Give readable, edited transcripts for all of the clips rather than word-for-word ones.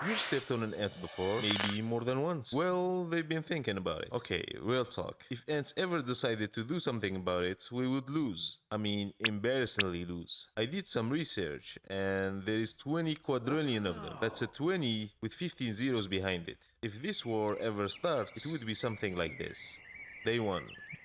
You've stepped on an ant before, maybe more than once. Well, they've been thinking about it. Okay, real talk. If ants ever decided to do something about it, we would lose. I mean, embarrassingly lose. I did some research, and there is 20 quadrillion of them. That's a 20 with 15 zeros behind it. If this war ever starts, it would be something like this. Day 1.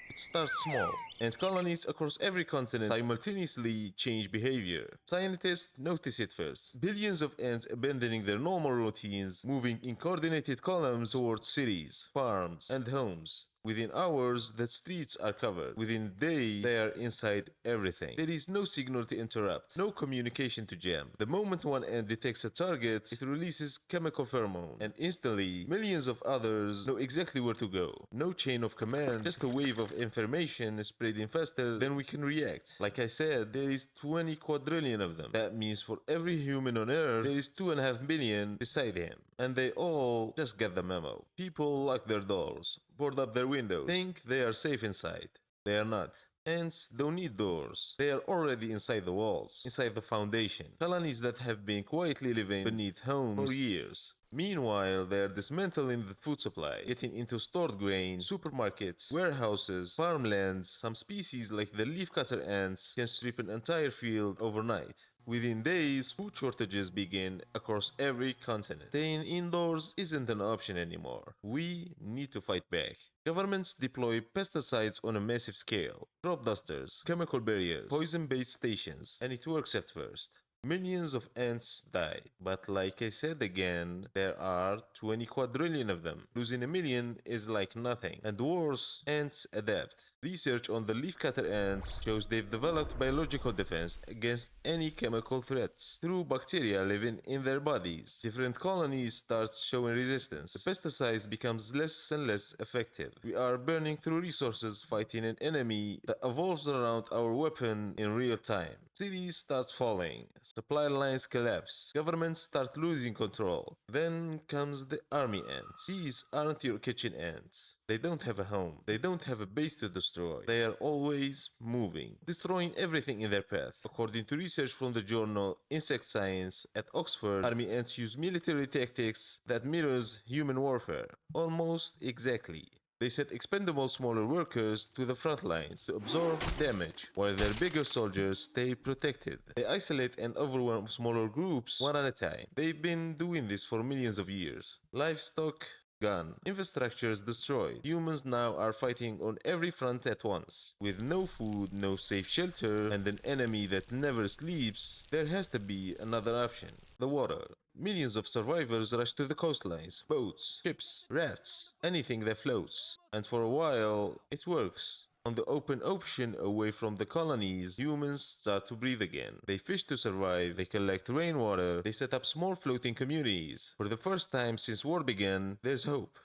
It starts small, and colonies across every continent simultaneously change behavior. Scientists notice it first. Billions of ants abandoning their normal routines, moving in coordinated columns towards cities, farms, and homes. Within hours, the streets are covered. Within a day, they are inside everything. There is no signal to interrupt, no communication to jam. The moment one ant detects a target, it releases chemical pheromone, and instantly, millions of others know exactly where to go. No chain of command, just a wave of information spreading faster than we can react. Like I said, there is 20 quadrillion of them. That means for every human on Earth, there is 2.5 billion beside him. And they all just get the memo. People lock their doors, board up their windows, think they are safe inside. They are not. Ants don't need doors. They are already inside the walls, inside the foundation. Colonies that have been quietly living beneath homes for years. Meanwhile, they are dismantling the food supply, getting into stored grain, supermarkets, warehouses, farmlands. Some species like the leafcutter ants can strip an entire field overnight. Within days, food shortages begin across every continent. Staying indoors isn't an option anymore. We need to fight back. Governments deploy pesticides on a massive scale, crop dusters, chemical barriers, poison-based stations, and it works at first. Millions of ants die, but like I said again, there are 20 quadrillion of them. Losing a million is like nothing. And worse, ants adapt. Research on the leafcutter ants shows they've developed biological defense against any chemical threats through bacteria living in their bodies. Different colonies start showing resistance. The pesticides becomes less and less effective. We are burning through resources fighting an enemy that evolves around our weapon in real time. Cities start falling. Supply lines collapse. Governments start losing control. Then comes the army ants. These aren't your kitchen ants. They don't have a home. They don't have a base to destroy. They are always moving, destroying everything in their path. According to research from the journal Insect Science at Oxford, army ants use military tactics that mirrors human warfare. Almost exactly. They set expendable smaller workers to the front lines to absorb damage, while their bigger soldiers stay protected. They isolate and overwhelm smaller groups one at a time. They've been doing this for millions of years. Livestock gone, infrastructures destroyed. Humans now are fighting on every front at once. With no food, no safe shelter, and an enemy that never sleeps, there has to be another option. The water. Millions of survivors rush to the coastlines, boats, ships, rafts, anything that floats. And for a while, it works. On the open ocean away from the colonies, humans start to breathe again. They fish to survive, they collect rainwater, they set up small floating communities. For the first time since war began, there's hope.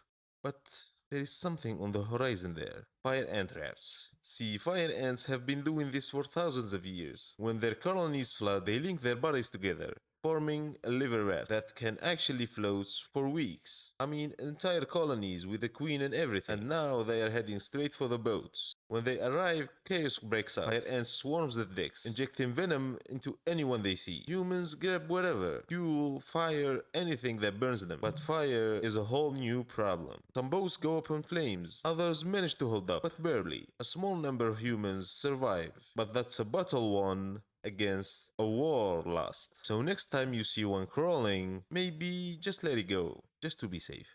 But there is something on the horizon there. Fire ant rafts. See, fire ants have been doing this for thousands of years. When their colonies flood, they link their bodies together, forming a liver raft that can actually float for weeks. I mean, entire colonies with a queen and everything. And now they are heading straight for the boats. When they arrive, chaos breaks out. Fire ants swarms the decks, injecting venom into anyone they see. Humans grab whatever, fuel, fire, anything that burns them. But fire is a whole new problem. Some boats go up in flames, others manage to hold up, but barely. A small number of humans survive, but that's a battle won against a war lost. So next time you see one crawling, maybe just let it go, just to be safe.